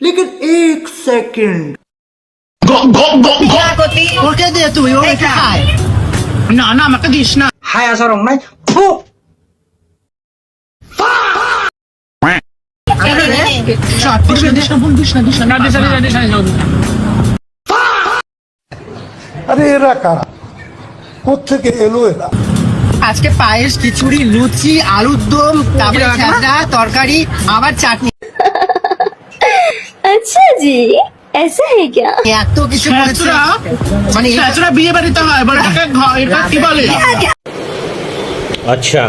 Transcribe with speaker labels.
Speaker 1: लेकिन एक सेकंड
Speaker 2: ওকে দে তুই ও এটা খায়
Speaker 3: না না আমাকে দিস না
Speaker 1: हाया सर নাই ফু
Speaker 4: আরে এরা কারা কোত্থেকে এলো এরা
Speaker 2: আজকে পায়েস খিচুড়ি লুচি আলুর দম তারপরে ছাড়া তরকারি আবার চাটনি
Speaker 5: अच्छा जी ऐसा है क्या
Speaker 2: এত কিছু করেছে মানে
Speaker 3: ছেঁচড়া বিয়ে বাড়িতে হয় বলে এটা কি বলে
Speaker 6: अच्छा